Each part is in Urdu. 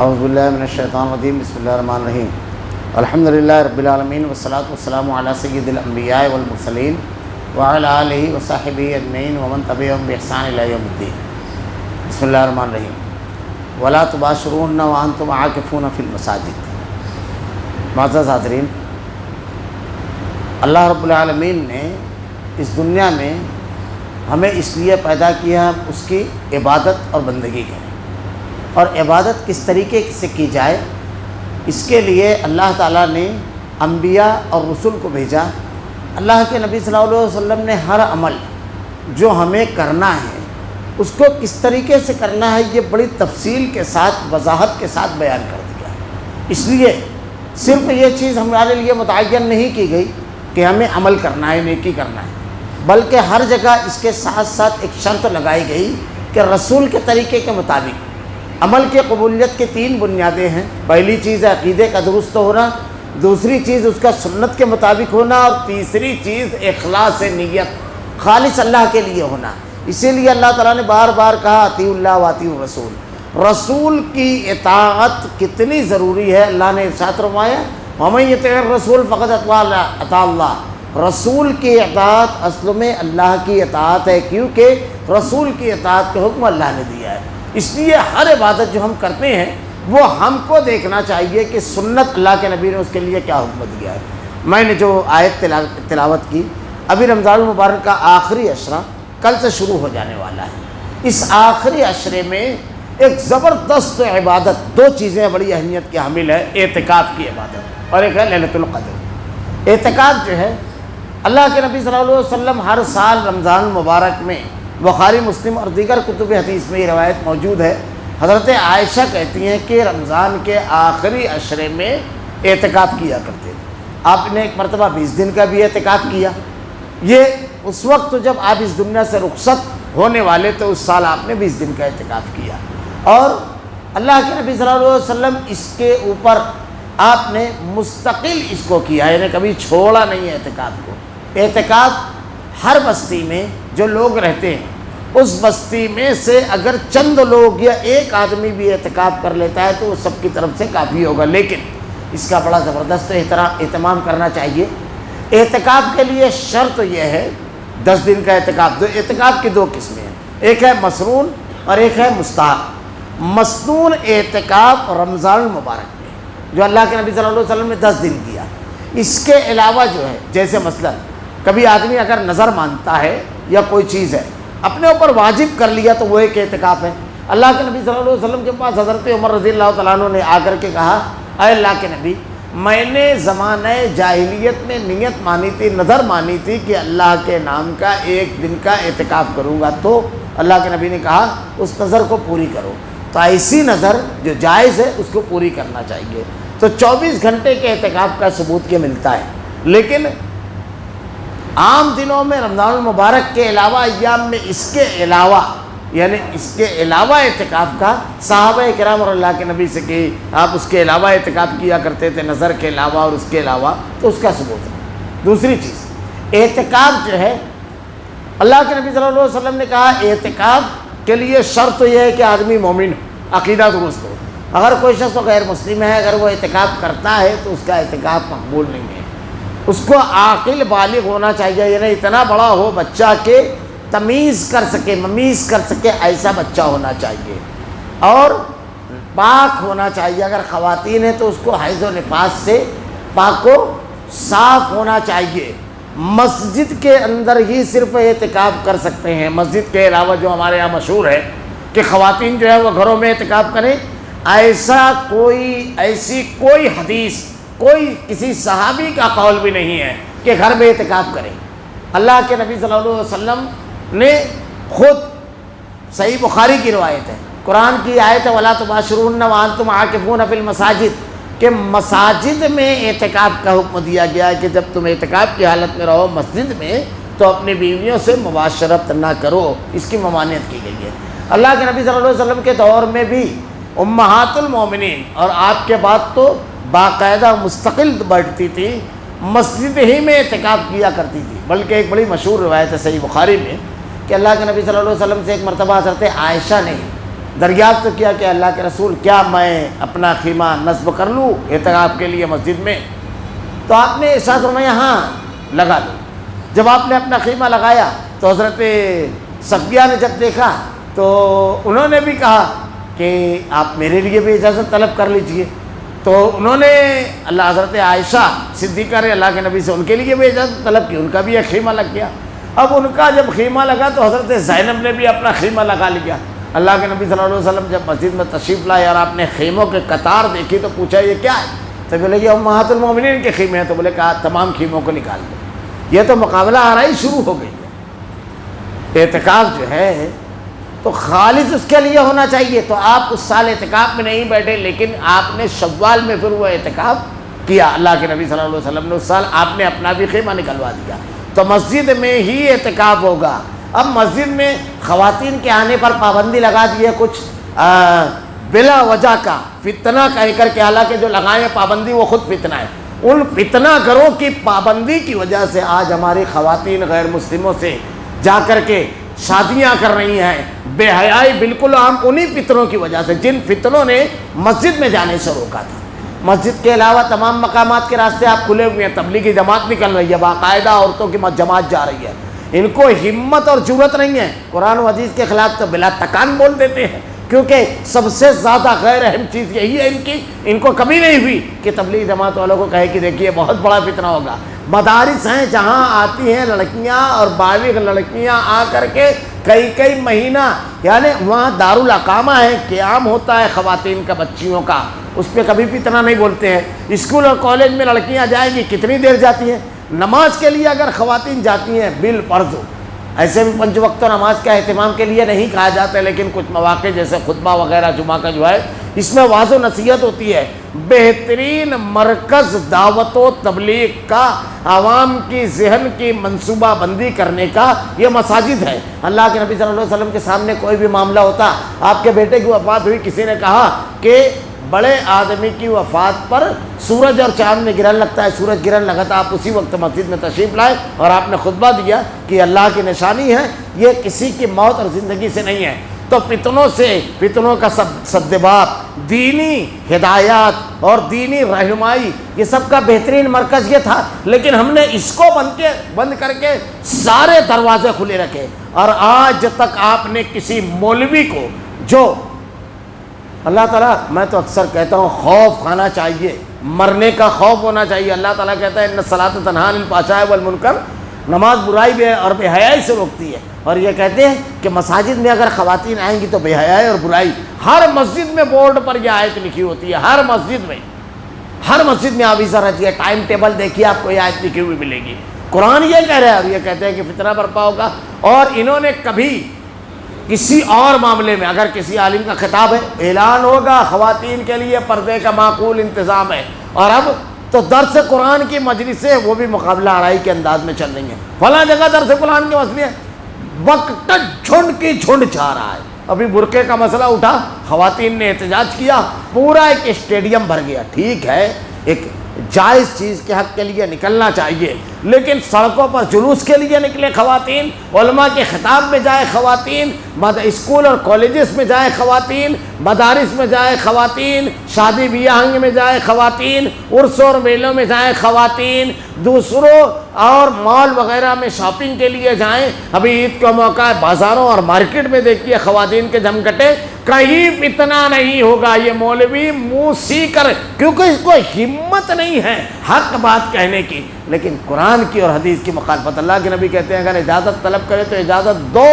اعوذ باللہ من الشیطان الرجیم بسم اللہ الرحمن الرحیم الحمدللہ رب العالمین والصلاة والسلام علی سید الانبیاء والمرسلین وعلی آلہ وصحبہ اجمعین ومن تبعہم بإحسان الی یوم الدین۔ بسم اللہ الرحمن الرحیم۔ ولا تباشرون وانتم عاکفون فی المساجد۔ معزز حاضرین، اللہ رب العالمین نے اس دنیا میں ہمیں اس لیے پیدا کیا ہم اس کی عبادت اور بندگی کریں، اور عبادت کس طریقے سے کی جائے اس کے لیے اللہ تعالیٰ نے انبیاء اور رسول کو بھیجا۔ اللہ کے نبی صلی اللہ علیہ وسلم نے ہر عمل جو ہمیں کرنا ہے اس کو کس طریقے سے کرنا ہے یہ بڑی تفصیل کے ساتھ وضاحت کے ساتھ بیان کر دیا۔ اس لیے صرف یہ چیز ہمارے لیے متعین نہیں کی گئی کہ ہمیں عمل کرنا ہے، نیکی کرنا ہے، بلکہ ہر جگہ اس کے ساتھ ساتھ ایک شرط لگائی گئی کہ رسول کے طریقے کے مطابق عمل کی قبولیت کی 3 بنیادیں ہیں۔ پہلی چیز ہے عقیدے کا درست ہونا، دوسری چیز اس کا سنت کے مطابق ہونا، اور تیسری چیز اخلاص نیت خالص اللہ کے لیے ہونا۔ اسی لیے اللہ تعالیٰ نے بار بار کہا اطیعوا اللہ واطیعوا الرسول۔ رسول کی اطاعت کتنی ضروری ہے، اللہ نے ارشاد فرمایا وَمَن يُطِعِ الرَّسُولَ فَقَدْ أَطَاعَ اللَّهَ۔ رسول کی اطاعت اصل میں اللہ کی اطاعت ہے، کیونکہ رسول کی اطاعت کا حکم اللہ نے دیا ہے۔ اس لیے ہر عبادت جو ہم کرتے ہیں وہ ہم کو دیکھنا چاہیے کہ سنت اللہ کے نبی نے اس کے لیے کیا حکم دیا ہے۔ میں نے جو آیت تلاوت کی، ابھی رمضان المبارک کا آخری عشرہ کل سے شروع ہو جانے والا ہے۔ اس آخری عشرے میں ایک زبردست عبادت، 2 چیزیں بڑی اہمیت کی حامل ہے، اعتکاف کی عبادت اور ایک ہے لیلۃ القدر۔ اعتکاف جو ہے، اللہ کے نبی صلی اللہ علیہ وسلم ہر سال رمضان المبارک میں، بخاری مسلم اور دیگر کتب حدیث میں یہ روایت موجود ہے، حضرت عائشہ کہتی ہیں کہ رمضان کے آخری عشرے میں اعتکاف کیا کرتے تھے۔ آپ نے ایک مرتبہ 20 دن کا بھی اعتکاف کیا۔ یہ اس وقت جب آپ اس دنیا سے رخصت ہونے والے تو اس سال آپ نے 20 دن کا اعتکاف کیا، اور اللہ کے نبی صلی اللہ علیہ وسلم اس کے اوپر آپ نے مستقل اس کو کیا، یعنی کبھی چھوڑا نہیں ہے اعتکاف کو۔ اعتکاف ہر بستی میں جو لوگ رہتے ہیں اس بستی میں سے اگر چند لوگ یا ایک آدمی بھی اعتکاف کر لیتا ہے تو وہ سب کی طرف سے کافی ہوگا، لیکن اس کا بڑا زبردست اہتمام کرنا چاہیے۔ اعتکاف کے لیے شرط یہ ہے 10 دن کا اعتکاف۔ اعتکاف کی 2 قسمیں ہیں، ایک ہے مسنون اور ایک ہے مستحب۔ مسنون اعتکاف رمضان المبارک میں جو اللہ کے نبی صلی اللہ علیہ وسلم نے 10 دن کیا، اس کے علاوہ جو ہے جیسے مثلا کبھی آدمی اگر نظر مانتا ہے یا کوئی چیز ہے اپنے اوپر واجب کر لیا تو وہ ایک اعتکاف ہے۔ اللہ کے نبی صلی اللہ علیہ وسلم کے پاس حضرت عمر رضی اللہ تعالیٰ عنہ نے آ کر کے کہا اے اللہ کے نبی، میں نے زمانہ جاہلیت میں نیت مانی تھی، نظر مانی تھی کہ اللہ کے نام کا 1 دن کا اعتکاف کروں گا، تو اللہ کے نبی نے کہا اس نظر کو پوری کرو۔ تو ایسی نظر جو جائز ہے اس کو پوری کرنا چاہیے۔ تو 24 گھنٹے کے اعتکاف کا ثبوت یہ ملتا ہے، لیکن عام دنوں میں رمضان المبارک کے علاوہ ایام میں اس کے علاوہ، یعنی اس کے علاوہ اعتکاف کا صحابہ کرام اور اللہ کے نبی سے کہ آپ اس کے علاوہ اعتکاف کیا کرتے تھے، نظر کے علاوہ اور اس کے علاوہ، تو اس کا ثبوت ہے۔ دوسری چیز، اعتکاف جو ہے اللہ کے نبی صلی اللہ علیہ وسلم نے کہا اعتکاف کے لیے شرط یہ ہے کہ آدمی مومن ہو، عقیدہ درست ہو۔ اگر کوئی شخص غیر مسلم ہے، اگر وہ اعتکاف کرتا ہے تو اس کا اعتکاف مقبول نہیں ہے۔ اس کو عاقل بالغ ہونا چاہیے، یعنی اتنا بڑا ہو بچہ کہ تمیز کر سکے، ممیز کر سکے، ایسا بچہ ہونا چاہیے، اور پاک ہونا چاہیے۔ اگر خواتین ہیں تو اس کو حیض و نفاس سے پاک و صاف ہونا چاہیے۔ مسجد کے اندر ہی صرف اعتکاف کر سکتے ہیں، مسجد کے علاوہ جو ہمارے یہاں مشہور ہے کہ خواتین جو ہے وہ گھروں میں اعتکاف کریں، ایسی کوئی حدیث، کوئی کسی صحابی کا قول بھی نہیں ہے کہ گھر میں اعتکاف کریں۔ اللہ کے نبی صلی اللہ علیہ وسلم نے خود، صحیح بخاری کی روایت ہے، قرآن کی آیت ہے وَلَا تُبَاشِرُوهُنَّ وَأَنْتُمْ عَاكِفُونَ فِي الْمَسَاجِدِ، کہ مساجد میں اعتکاف کا حکم دیا گیا ہے کہ جب تم اعتکاف کی حالت میں رہو مسجد میں تو اپنی بیویوں سے مباشرت نہ کرو، اس کی ممانعت کی گئی ہے۔ اللہ کے نبی صلی اللہ علیہ وسلم کے دور میں بھی امہات المومنین، اور آپ کے بعد تو باقاعدہ مستقل بیٹھتی تھی، مسجد ہی میں اعتکاف کیا کرتی تھی۔ بلکہ ایک بڑی مشہور روایت ہے صحیح بخاری میں کہ اللہ کے نبی صلی اللہ علیہ وسلم سے ایک مرتبہ حضرت عائشہ نے دریافت کیا کہ اللہ کے رسول کیا میں اپنا خیمہ نصب کر لوں اعتکاف کے لیے مسجد میں؟ تو آپ نے ارشاد فرمایا ہاں لگا لو۔ جب آپ نے اپنا خیمہ لگایا تو حضرت صفیہ نے جب دیکھا تو انہوں نے بھی کہا کہ آپ میرے لیے بھی اجازت طلب کر لیجئے۔ تو انہوں نے اللہ حضرت عائشہ صدیقہ نے اللہ کے نبی سے ان کے لیے بھی اجازت طلب کی، ان کا بھی ایک خیمہ لگ گیا۔ اب ان کا جب خیمہ لگا تو حضرت زینب نے بھی اپنا خیمہ لگا لیا۔ اللہ کے نبی صلی اللہ علیہ وسلم جب مسجد میں تشریف لائے اور آپ نے خیموں کے قطار دیکھی تو پوچھا یہ کیا ہے؟ تو بولے یہ امہات المومنین کے خیمے ہیں۔ تو بولے کہا تمام خیموں کو نکال دو۔ یہ تو مقابلہ آرائی شروع ہو گئی ہے۔ اعتکاف جو ہے تو خالص اس کے لیے ہونا چاہیے۔ تو آپ اس سال اعتکاف میں نہیں بیٹھے، لیکن آپ نے شوال میں پھر وہ اعتکاف کیا۔ اللہ کے نبی صلی اللہ علیہ وسلم نے اس سال آپ نے اپنا بھی خیمہ نکلوا دیا۔ تو مسجد میں ہی اعتکاف ہوگا۔ اب مسجد میں خواتین کے آنے پر پابندی لگا دی ہے کچھ بلا وجہ کا فتنہ کہہ کر کے، حالانکہ جو لگائیں پابندی وہ خود فتنہ ہے۔ ان فتنہ گروں کی پابندی کی وجہ سے آج ہماری خواتین غیر مسلموں سے جا کر کے شادیاں کر رہی ہیں۔ بے حیائی بالکل عام انہی فتنوں کی وجہ سے، جن فتنوں نے مسجد میں جانے سے روکا تھا۔ مسجد کے علاوہ تمام مقامات کے راستے آپ کھلے ہوئے ہیں، تبلیغی جماعت نکل رہی ہے، باقاعدہ عورتوں کی جماعت جا رہی ہے۔ ان کو ہمت اور جرأت نہیں ہے، قرآن و حدیث کے خلاف تو بلا تکان بول دیتے ہیں، کیونکہ سب سے زیادہ غیر اہم چیز یہی ہے ان کو کبھی نہیں ہوئی کہ تبلیغ جماعت والوں کو کہے کہ دیکھیے بہت بڑا فتنہ ہوگا۔ مدارس ہیں جہاں آتی ہیں لڑکیاں اور بالغ لڑکیاں آ کر کے کئی مہینہ، یعنی وہاں دارالاقامہ ہے، قیام ہوتا ہے خواتین کا، بچیوں کا، اس پہ کبھی فتنہ نہیں بولتے ہیں۔ اسکول اور کالج میں لڑکیاں جائیں گی، کتنی دیر جاتی ہیں؟ نماز کے لیے اگر خواتین جاتی ہیں بالفرض، ایسے بھی 5 وقت نماز کا اہتمام کے لیے نہیں کہا جاتا ہے، لیکن کچھ مواقع جیسے خطبہ وغیرہ جمعہ کا جو ہے اس میں واضح نصیحت ہوتی ہے۔ بہترین مرکز دعوت و تبلیغ کا، عوام کی ذہن کی منصوبہ بندی کرنے کا یہ مساجد ہے۔ اللہ کے نبی صلی اللہ علیہ وسلم کے سامنے کوئی بھی معاملہ ہوتا، آپ کے بیٹے کی وفات ہوئی، کسی نے کہا کہ بڑے آدمی کی وفات پر سورج اور چاند میں گرہن لگتا ہے، سورج گرہن لگا تھا، آپ اسی وقت مسجد میں تشریف لائے اور آپ نے خطبہ دیا کہ اللہ کی نشانی ہے، یہ کسی کی موت اور زندگی سے نہیں ہے۔ تو فتنوں کا سدباب، دینی ہدایات اور دینی رہنمائی، یہ سب کا بہترین مرکز یہ تھا، لیکن ہم نے اس کو بند کر کے سارے دروازے کھلے رکھے۔ اور آج تک آپ نے کسی مولوی کو، جو اللہ تعالیٰ، میں تو اکثر کہتا ہوں خوف کھانا چاہیے، مرنے کا خوف ہونا چاہیے۔ اللہ تعالیٰ کہتا ہے ان الصلاۃ تنہی عن الفحشاء والمنکر، نماز برائی اور بے حیائی سے روکتی ہے۔ اور یہ کہتے ہیں کہ مساجد میں اگر خواتین آئیں گی تو بے حیائی اور برائی، ہر مسجد میں بورڈ پر یہ آیت لکھی ہوتی ہے، ہر مسجد میں آپ ذرا ٹائم ٹیبل دیکھیے، آپ کو یہ آیت لکھی ہوئی ملے گی۔ قرآن یہ کہہ رہا ہے اور یہ کہتے ہیں کہ فتنہ برپا ہوگا۔ اور انہوں نے کبھی کسی اور معاملے میں، اگر کسی عالم کا خطاب ہے، اعلان ہوگا خواتین کے لیے پردے کا معقول انتظام ہے، اور اب تو درس قرآن کی مجلسیں وہ بھی مقابلہ آرائی کے انداز میں چل رہی ہیں۔ فلاں جگہ درس قرآن کے مسئلے ہیں، وقت جھنڈ کی جھنڈ چھا رہا ہے۔ ابھی برقعے کا مسئلہ اٹھا، خواتین نے احتجاج کیا، پورا ایک اسٹیڈیم بھر گیا۔ ٹھیک ہے، ایک جائز چیز کے حق کے لیے نکلنا چاہیے، لیکن سڑکوں پر جلوس کے لیے نکلے خواتین، علماء کے خطاب میں جائے خواتین، اسکول اور کالجز میں جائے خواتین، مدارس میں جائے خواتین، شادی بیاہ میں جائے خواتین، عرس اور میلوں میں جائیں خواتین، دوسروں اور مال وغیرہ میں شاپنگ کے لیے جائیں۔ ابھی عید کا موقع ہے، بازاروں اور مارکیٹ میں دیکھیے خواتین کے جمگٹے، کہیں فتنہ نہیں ہوگا۔ یہ مولوی منہ سی کر، کیونکہ اس کو ہمت نہیں ہے حق بات کہنے کی، لیکن قرآن کی اور حدیث کی مخالفت۔ اللہ کے نبی کہتے ہیں اگر اجازت طلب کرے تو اجازت دو۔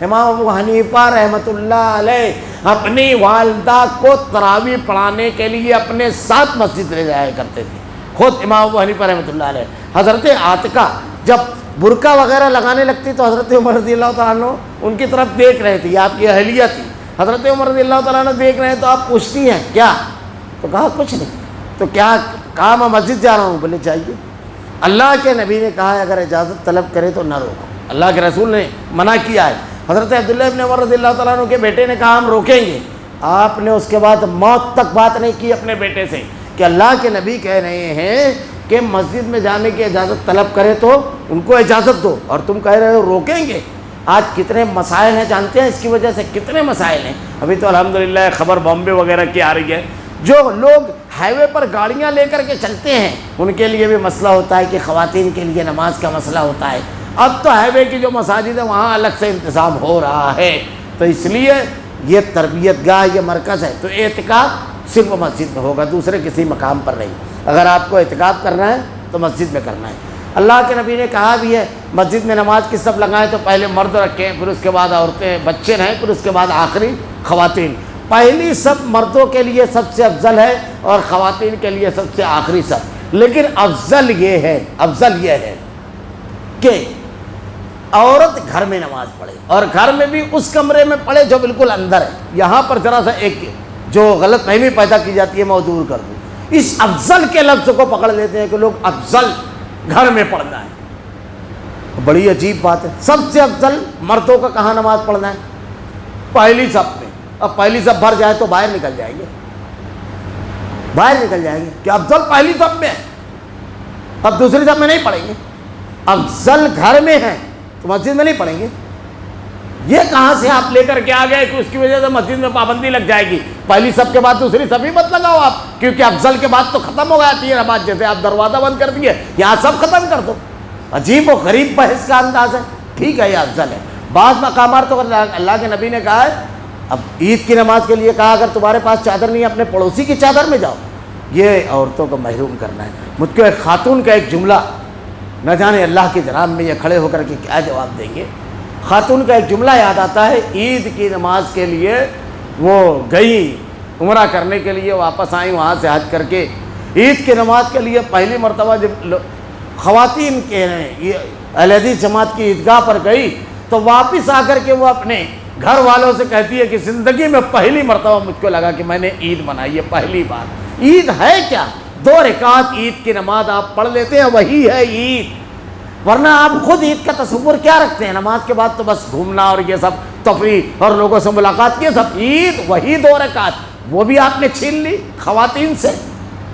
امام ابو حنیفہ رحمۃ اللہ علیہ اپنی والدہ کو تراویح پڑھانے کے لیے اپنے ساتھ مسجد لے جایا کرتے تھے، خود امام ابو حنیفہ رحمۃ اللہ علیہ۔ حضرت عاتقہ جب برقع وغیرہ لگانے لگتی تو حضرت عمر رضی اللہ تعالیٰ عنہ ان کی طرف دیکھ رہے تھے، یہ آپ کی اہلیہ تھی۔ حضرت عمر رضی اللہ تعالیٰ عنہ دیکھ رہے ہیں تو آپ پوچھتی ہیں کیا؟ تو کہا کچھ نہیں۔ تو کیا کہا؟ میں مسجد جا رہا ہوں۔ بولے چاہیے، اللہ کے نبی نے کہا ہے اگر اجازت طلب کرے تو نہ روکو، اللہ کے رسول نے منع کیا ہے۔ حضرت عبداللہ ابن عمر رضی اللہ تعالیٰ عنہ کے بیٹے نے کہا ہم روکیں گے، آپ نے اس کے بعد موت تک بات نہیں کی اپنے بیٹے سے کہ اللہ کے نبی کہہ رہے ہیں کہ مسجد میں جانے کی اجازت طلب کرے تو ان کو اجازت دو، اور تم کہہ رہے ہو روکیں گے۔ آج کتنے مسائل ہیں جانتے ہیں؟ اس کی وجہ سے کتنے مسائل ہیں. ابھی تو الحمدللہ خبر بامبے وغیرہ کی آ رہی ہے، جو لوگ ہائی وے پر گاڑیاں لے کر کے چلتے ہیں ان کے لیے بھی مسئلہ ہوتا ہے کہ خواتین کے لیے نماز کا مسئلہ ہوتا ہے. اب تو ہائی وے کی جو مساجد ہیں وہاں الگ سے انتظام ہو رہا ہے. تو اس لیے یہ تربیت گاہ، یہ مرکز ہے، تو اعتکاف صرف مسجد میں ہوگا، دوسرے کسی مقام پر نہیں. اگر آپ کو اعتکاف کرنا ہے تو مسجد میں کرنا ہے. اللہ کے نبی نے کہا بھی ہے مسجد میں نماز کی صف لگائیں تو پہلے مرد رکھیں، پھر اس کے بعد عورتیں بچے رہیں، پھر اس کے بعد آخری خواتین. پہلی صف مردوں کے لیے سب سے افضل ہے اور خواتین کے لیے سب سے آخری صف. لیکن افضل یہ ہے کہ عورت گھر میں نماز پڑھے، اور گھر میں بھی اس کمرے میں پڑھے جو بالکل اندر ہے. یہاں پر ذرا سا ایک جو غلط فہمی پیدا کی جاتی ہے میں وہ دور کر دوں. اس افضل کے لفظ کو پکڑ لیتے ہیں کہ لوگ افضل گھر میں پڑھنا ہے. بڑی عجیب بات ہے. سب سے افضل مردوں کا کہاں نماز پڑھنا ہے؟ پہلی صف میں. اب پہلی صف بھر جائے تو باہر نکل جائیں گے کہ افضل پہلی صف میں ہے، اب دوسری صف میں نہیں پڑھیں گے. افضل گھر میں ہے تو مسجد میں نہیں پڑھیں گے. یہ کہاں سے آپ لے کر کے آ گئے کہ اس کی وجہ سے مسجد میں پابندی لگ جائے گی؟ پہلی صف کے بعد دوسری صف ہی مت لگاؤ آپ، کیونکہ افضل کے بعد تو ختم ہو جاتی ہے نماز. جیسے آپ دروازہ بند کر دیے، یہاں سب ختم کر دو. عجیب و غریب بحث کا انداز ہے. ٹھیک ہے یہ افضل ہے. بعض مقامات تو اللہ کے نبی نے کہا ہے، اب عید کی نماز کے لیے کہا اگر تمہارے پاس چادر نہیں ہے اپنے پڑوسی کی چادر میں جاؤ. یہ عورتوں کو محروم کرنا ہے. مجھ کو ایک خاتون کا ایک جملہ، نہ جانے اللہ کی جناب میں یہ کھڑے ہو کر کے کیا جواب دیں گے. خاتون کا ایک جملہ یاد آتا ہے. عید کی نماز کے لیے وہ گئی عمرہ کرنے کے لیے، واپس آئیں وہاں سے حج کر کے. عید کی نماز کے لیے پہلی مرتبہ جب خواتین کے اہل حدیث جماعت کی عیدگاہ پر گئی تو واپس آ کر کے وہ اپنے گھر والوں سے کہتی ہے کہ زندگی میں پہلی مرتبہ مجھ کو لگا کہ میں نے عید منائی ہے، پہلی بار. عید ہے کیا؟ 2 رکعت عید کی نماز آپ پڑھ لیتے ہیں، وہی ہے عید. ورنہ آپ خود عید کا تصور کیا رکھتے ہیں؟ نماز کے بعد تو بس گھومنا اور یہ سب تفریح اور لوگوں سے ملاقات کی سب. عید وہی 2 رکعت، وہ بھی آپ نے چھین لی خواتین سے.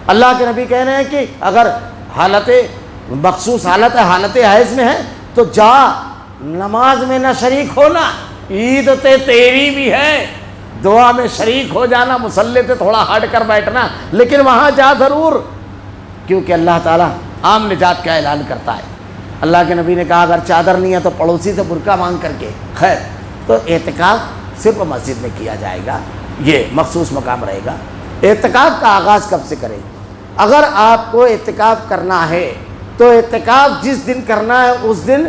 اللہ کے نبی کہہ رہے ہیں کہ اگر مخصوص حالت حیض میں ہے تو جا نماز میں نہ شریک ہونا. عید تیری بھی ہے، دعا میں شریک ہو جانا، مصلی سے تھوڑا ہٹ کر بیٹھنا، لیکن وہاں جا ضرور، کیونکہ اللہ تعالیٰ عام نجات کا اعلان کرتا ہے. اللہ کے نبی نے کہا اگر چادر نہیں ہے تو پڑوسی سے برقع مانگ کر کے. خیر، تو اعتکاف صرف مسجد میں کیا جائے گا، یہ مخصوص مقام رہے گا. اعتکاف کا آغاز کب سے کریں؟ اگر آپ کو اعتکاف کرنا ہے تو اعتکاف جس دن کرنا ہے اس دن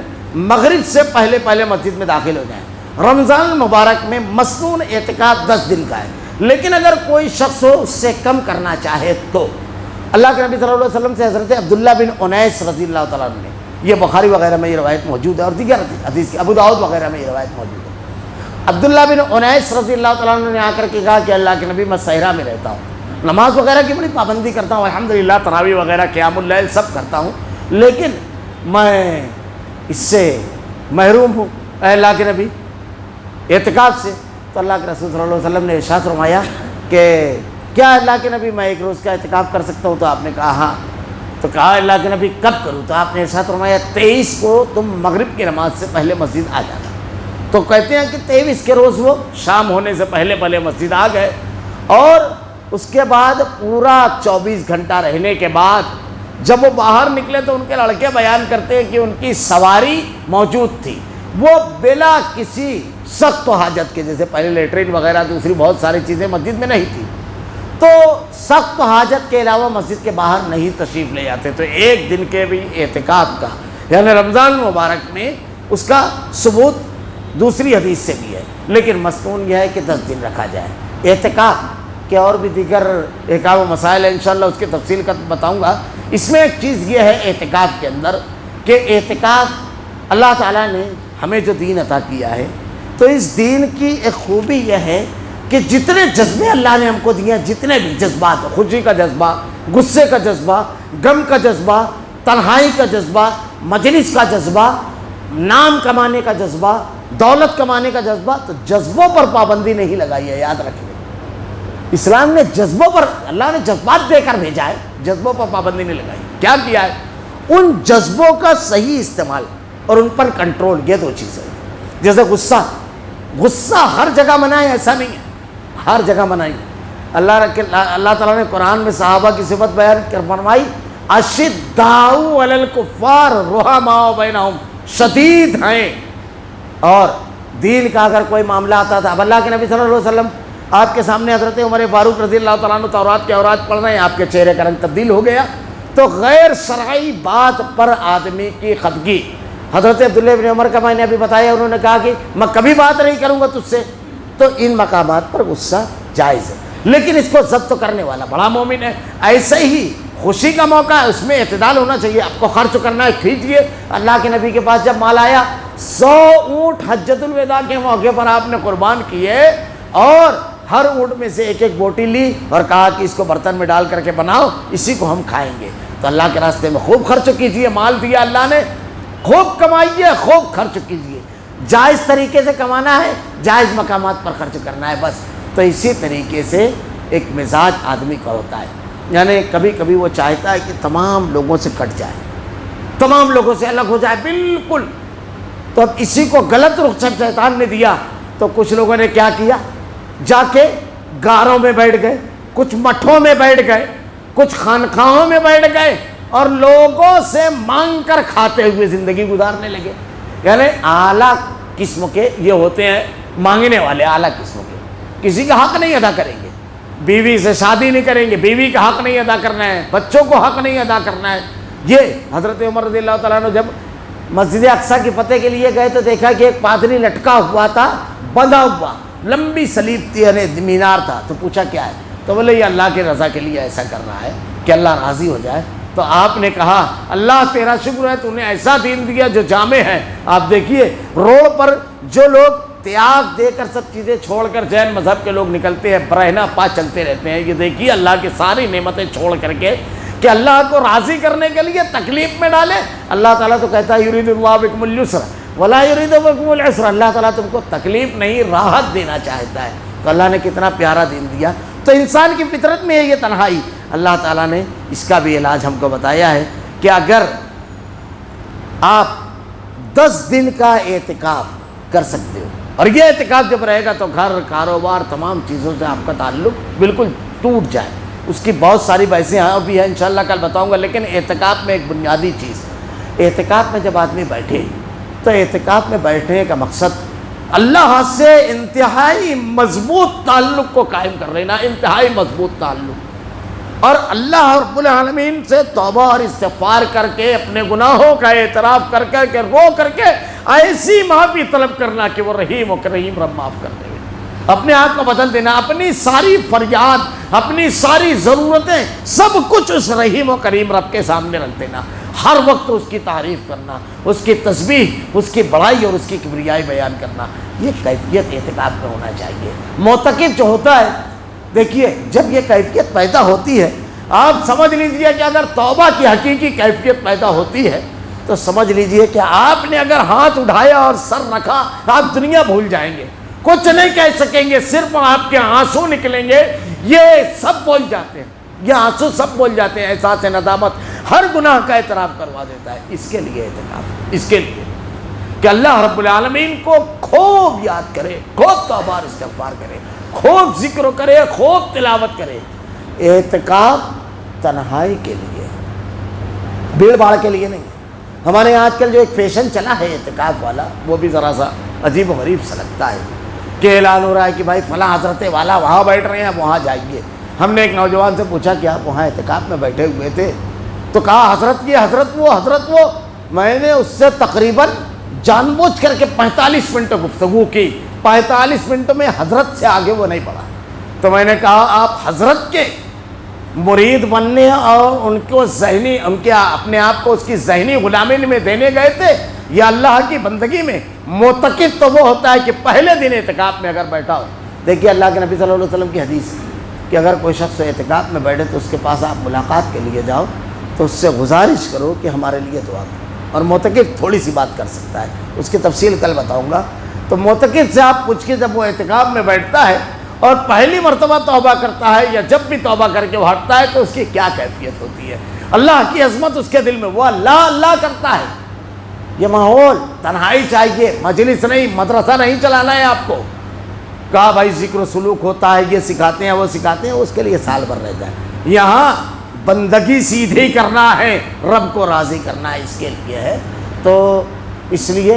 مغرب سے پہلے مسجد میں داخل ہو جائیں. رمضان المبارک میں مسنون اعتکاف 10 دن کا ہے، لیکن اگر کوئی شخص ہو اس سے کم کرنا چاہے تو اللہ کے نبی صلی اللہ علیہ وسلم سے حضرت عبداللہ بن انیس رضی اللہ تعالیٰ عنہ نے، یہ بخاری وغیرہ میں یہ روایت موجود ہے اور دیگر حدیث کی ابو داؤد وغیرہ میں یہ روایت موجود ہے. عبداللہ بن انیس رضی اللہ تعالیٰ عنہ نے آ کر کے کہا کہ اللہ کے نبی میں صحرا میں رہتا ہوں، نماز وغیرہ کی بڑی پابندی کرتا ہوں، الحمدللہ تراویح وغیرہ قیام اللیل سب کرتا ہوں، لیکن میں اس سے محروم ہوں اے اللہ کے نبی اعتکاف سے. تو اللہ کے رسول صلی اللہ علیہ وسلم نے ارشاد فرمایا کہ کیا اللہ کے نبی میں 1 روز کا اعتکاف کر سکتا ہوں؟ تو آپ نے کہا ہاں. تو کہا اللہ کے نبی کب کروں؟ تو آپ نے ارشاد فرمایا 23 کو تم مغرب کی نماز سے پہلے مسجد آ جانا. تو کہتے ہیں کہ 23 کے روز وہ شام ہونے سے پہلے مسجد آ گئے، اور اس کے بعد پورا 24 گھنٹہ رہنے کے بعد جب وہ باہر نکلے تو ان کے لڑکے بیان کرتے ہیں کہ ان کی سواری موجود تھی، وہ بلا کسی سخت و حاجت کے، جیسے پہلے لیٹرین وغیرہ دوسری بہت ساری چیزیں مسجد میں نہیں تھی، تو سخت و حاجت کے علاوہ مسجد کے باہر نہیں تشریف لے جاتے. تو 1 دن کے بھی اعتکاف کا یعنی رمضان مبارک میں اس کا ثبوت دوسری حدیث سے بھی ہے، لیکن مسنون یہ ہے کہ 10 دن رکھا جائے. اعتکاف کے اور بھی دیگر احکام و مسائل ہیں، انشاءاللہ اس کی تفصیل کا بتاؤں گا. اس میں ایک چیز یہ ہے اعتکاف کے اندر کہ اعتکاف اللہ تعالیٰ نے ہمیں جو دین عطا کیا ہے، تو اس دین کی ایک خوبی یہ ہے کہ جتنے جذبے اللہ نے ہم کو دیے، جتنے بھی جذبات، خوشی کا جذبہ، غصے کا جذبہ، غم کا جذبہ، تنہائی کا جذبہ، مجلس کا جذبہ، نام کمانے کا جذبہ، دولت کمانے کا جذبہ، تو جذبوں پر پابندی نہیں لگائی ہے. یاد رکھیں، اسلام نے جذبوں پر، اللہ نے جذبات دے کر بھیجا ہے، جذبوں پر پابندی نہیں لگائی. کیا کیا ہے؟ ان جذبوں کا صحیح استعمال اور ان پر کنٹرول، یہ 2 چیزیں. جیسے غصہ ہر جگہ منع ہے، ایسا نہیں ہے، ہر جگہ منع ہے۔ اللہ تعالیٰ نے قرآن میں صحابہ کی صفت بیان کر فرمائی اشداء علی الکفار رحماء بینہم، شدید ہیں، اور دین کا اگر کوئی معاملہ آتا تھا، اب اللہ کے نبی صلی اللہ علیہ وسلم آپ کے سامنے حضرت عمر فاروق رضی اللہ تعالیٰ عنہ تورات کے اوراد پڑھ رہے ہیں، آپ کے چہرے کا رنگ تبدیل ہو گیا، تو غیر شرعی بات پر آدمی کی خفگی، حضرت عبداللہ ابن عمر کا میں نے ابھی بتایا، انہوں نے کہا کہ میں کبھی بات نہیں کروں گا تجھ سے، تو ان مقامات پر غصہ جائز ہے، لیکن اس کو ضبط کرنے والا بڑا مومن ہے۔ ایسے ہی خوشی کا موقع ہے، اس میں اعتدال ہونا چاہیے، آپ کو خرچ کرنا ہے کھیجیے۔ اللہ کے نبی کے پاس جب مال آیا 100 اونٹ حجۃ الوداع کے موقع پر آپ نے قربان کیے، اور ہر اونٹ میں سے ایک ایک بوٹی لی اور کہا کہ اس کو برتن میں ڈال کر کے بناؤ، اسی کو ہم کھائیں گے۔ تو اللہ کے راستے میں خوب خرچ کیجیے، مال دیا اللہ نے، خوب کمائیے، خوب خرچ کیجیے، جائز طریقے سے کمانا ہے، جائز مقامات پر خرچ کرنا ہے بس۔ تو اسی طریقے سے ایک مزاج آدمی کا ہوتا ہے، یعنی کبھی کبھی وہ چاہتا ہے کہ تمام لوگوں سے کٹ جائے، تمام لوگوں سے الگ ہو جائے بالکل۔ تو اب اسی کو غلط رخصت شیطان نے دیا، تو کچھ لوگوں نے کیا کیا، جا کے غاروں میں بیٹھ گئے، کچھ مٹھوں میں بیٹھ گئے، کچھ خانقاہوں میں بیٹھ گئے، اور لوگوں سے مانگ کر کھاتے ہوئے زندگی گزارنے لگے۔ یعنی اعلیٰ قسم کے یہ ہوتے ہیں مانگنے والے، اعلیٰ قسم کے، کسی کا حق نہیں ادا کریں گے، بیوی سے شادی نہیں کریں گے، بیوی کا حق نہیں ادا کرنا ہے، بچوں کو حق نہیں ادا کرنا ہے۔ یہ حضرت عمر رضی اللہ تعالیٰ عنہ جب مسجد اقصیٰ کی فتح کے لیے گئے تو دیکھا کہ ایک پادری لٹکا ہوا تھا، بندھا ہوا، لمبی صلیب تھی، یعنی مینار تھا، تو پوچھا کیا ہے، تو بولے یہ اللہ کے رضا کے لیے ایسا کر رہا ہے کہ اللہ راضی ہو جائے۔ تو آپ نے کہا اللہ تیرا شکر ہے، تو نے ایسا دین دیا جو جامع ہے۔ آپ دیکھیے روڈ پر جو لوگ تیاگ دے کر سب چیزیں چھوڑ کر جین مذہب کے لوگ نکلتے ہیں، برہنہ پا چلتے رہتے ہیں، یہ دیکھیے اللہ کی ساری نعمتیں چھوڑ کر کے کہ اللہ کو راضی کرنے کے لیے تکلیف میں ڈالے۔ اللہ تعالیٰ تو کہتا ہے یرید اللہ بکم الیسر ولا یرید بکم العسر، اللہ تعالیٰ تم کو تکلیف نہیں راحت دینا چاہتا ہے۔ تو اللہ نے کتنا پیارا دین دیا۔ تو انسان کی فطرت میں ہے یہ تنہائی، اللہ تعالیٰ نے اس کا بھی علاج ہم کو بتایا ہے کہ اگر آپ 10 دن کا اعتکاف کر سکتے ہو، اور یہ اعتکاف جب رہے گا تو گھر، کاروبار، تمام چیزوں سے آپ کا تعلق بالکل ٹوٹ جائے۔ اس کی بہت ساری بحثیں ہیں اور بھی ہیں، انشاءاللہ کل بتاؤں گا، لیکن اعتکاف میں ایک بنیادی چیز، اعتکاف میں جب آدمی بیٹھے تو اعتکاف میں بیٹھنے کا مقصد اللہ سے انتہائی مضبوط تعلق کو قائم کر لینا، انتہائی مضبوط تعلق، اور اللہ رب العالمین سے توبہ اور استغفار کر کے اپنے گناہوں کا اعتراف کر کر کے رو کر کے ایسی معافی طلب کرنا کہ وہ رحیم و کریم رب معاف کر دے، اپنے آپ کو بدل دینا، اپنی ساری فریاد، اپنی ساری ضرورتیں، سب کچھ اس رحیم و کریم رب کے سامنے رکھ دینا، ہر وقت اس کی تعریف کرنا، اس کی تسبیح، اس کی بڑائی اور اس کی کبریائی بیان کرنا، یہ کیفیت اعتکاف میں ہونا چاہیے۔ معتکف جو ہوتا ہے، دیکھیے جب یہ کیفیت پیدا ہوتی ہے، آپ سمجھ لیجئے کہ اگر توبہ کی حقیقی کیفیت پیدا ہوتی ہے تو سمجھ لیجئے کہ آپ نے اگر ہاتھ اٹھایا اور سر رکھا، آپ دنیا بھول جائیں گے، کچھ نہیں کہہ سکیں گے، صرف آپ کے آنسو نکلیں گے، یہ سب بول جاتے ہیں، یہ آنسو سب بول جاتے ہیں، احساس نادامت ہر گناہ کا اعتراف کروا دیتا ہے۔ اس کے لیے اعتکاف، اس کے لیے کہ اللہ رب العالمین کو خوب یاد کرے، خوب توبہ اور استغفار کرے، خوب ذکر کرے، خوب تلاوت کرے۔ اعتکاف تنہائی کے لیے، بھیڑ بھاڑ کے لیے نہیں۔ ہمارے یہاں آج کل جو ایک فیشن چلا ہے اعتکاف والا، وہ بھی ذرا سا عجیب و غریب سا لگتا ہے کہ اعلان ہو رہا ہے کہ بھائی فلاں حضرت والا وہاں بیٹھ رہے ہیں، وہاں جائیے۔ ہم نے ایک نوجوان سے پوچھا کہ آپ وہاں اعتکاف میں بیٹھے ہوئے تھے، تو کہا حضرت یہ، حضرت وہ۔ میں نے اس سے تقریباً جان بوجھ کر کے 45 منٹ گفتگو کی، 45 منٹ میں حضرت سے آگے وہ نہیں بڑھا۔ تو میں نے کہا آپ حضرت کے مرید بننے اور ان کو ذہنی، ان کے اپنے آپ کو اس کی ذہنی غلامی میں دینے گئے تھے یا اللہ کی بندگی میں؟ معتکف تو وہ ہوتا ہے کہ پہلے دن اعتکاف میں اگر بیٹھا ہو۔ دیکھیے اللہ کے نبی صلی اللہ علیہ وسلم کی حدیث ہے کہ اگر کوئی شخص اعتکاف میں بیٹھے تو اس کے پاس آپ ملاقات کے لیے جاؤ تو اس سے گزارش کرو کہ ہمارے لیے دعا کرو۔ اور معتکف تھوڑی سی بات کر سکتا ہے، اس کی تفصیل کل بتاؤں گا۔ تو معتکف سے آپ پوچھ کے جب وہ اعتکاف میں بیٹھتا ہے اور پہلی مرتبہ توبہ کرتا ہے یا جب بھی توبہ کر کے وہ ہٹتا ہے تو اس کی کیا کیفیت ہوتی ہے؟ اللہ کی عظمت اس کے دل میں، وہ اللہ اللہ کرتا ہے، یہ ماحول تنہائی چاہیے، مجلس نہیں، مدرسہ نہیں چلانا ہے آپ کو، کہا بھائی ذکر و سلوک ہوتا ہے، یہ سکھاتے ہیں وہ سکھاتے ہیں، اس کے لیے سال بھر رہتا ہے۔ یہاں بندگی سیدھی کرنا ہے، رب کو راضی کرنا ہے، اس کے لیے ہے۔ تو اس لیے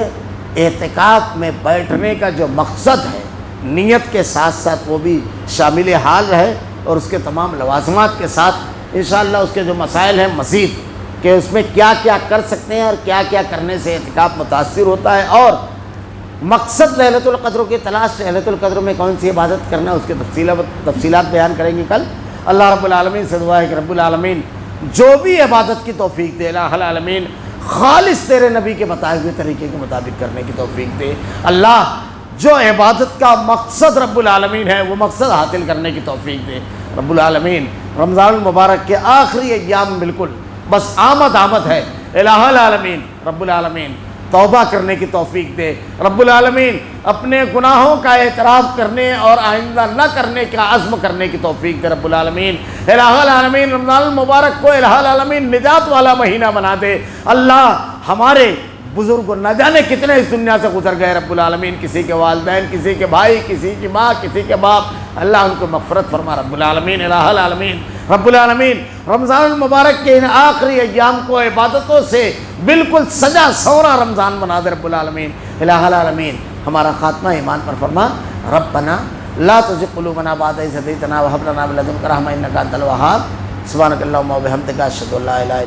اعتکاف میں بیٹھنے کا جو مقصد ہے، نیت کے ساتھ ساتھ وہ بھی شامل حال رہے، اور اس کے تمام لوازمات کے ساتھ انشاءاللہ اس کے جو مسائل ہیں مزید، کہ اس میں کیا کیا کر سکتے ہیں اور کیا کیا کرنے سے اعتکاف متاثر ہوتا ہے، اور مقصد ليلۃ القدر کی تلاش سے ليلۃ القدر میں کون سی عبادت کرنا ہے اس کے تفصیلات بیان کریں گے کل۔ اللہ رب العالمین سے دعا ہے کہ رب العالمین جو بھی عبادت کی توفیق دے، الہ العالمین خالص تیرے نبی کے بتائے ہوئے طریقے کے مطابق کرنے کی توفیق دے۔ اللہ جو عبادت کا مقصد رب العالمین ہے وہ مقصد حاصل کرنے کی توفیق دے۔ رب العالمین رمضان المبارک کے آخری ایام بالکل بس آمد ہے، الہ العالمین رب العالمین توبہ کرنے کی توفیق دے۔ رب العالمین اپنے گناہوں کا اعتراف کرنے اور آئندہ نہ کرنے کا عزم کرنے کی توفیق دے۔ رب العالمین الہ العالمین رمضان المبارک کو الہ العالمین نجات والا مہینہ بنا دے۔ اللہ ہمارے بزرگ نہ جانے کتنے اس دنیا سے گزر گئے، رب العالمین کسی کے والدین، کسی کے بھائی، کسی کی ماں، کسی کے باپ، اللہ ان کو مغفرت فرما رب العالمین الہ العالمین رب العالمین رمضان المبارک کے ان آخری ایام کو عبادتوں سے بالکل سجا سورا رمضان بنا دے۔ رب العالمین الہ العالمین ہمارا خاتمہ ایمان پر فرما۔ ربنا لا تزغ قلوبنا بعد إذ هديتنا وهب لنا من لدنك رحمة إنك أنت الوهاب۔ سبحانك اللهم وبحمدك أشهد أن لا إله إلا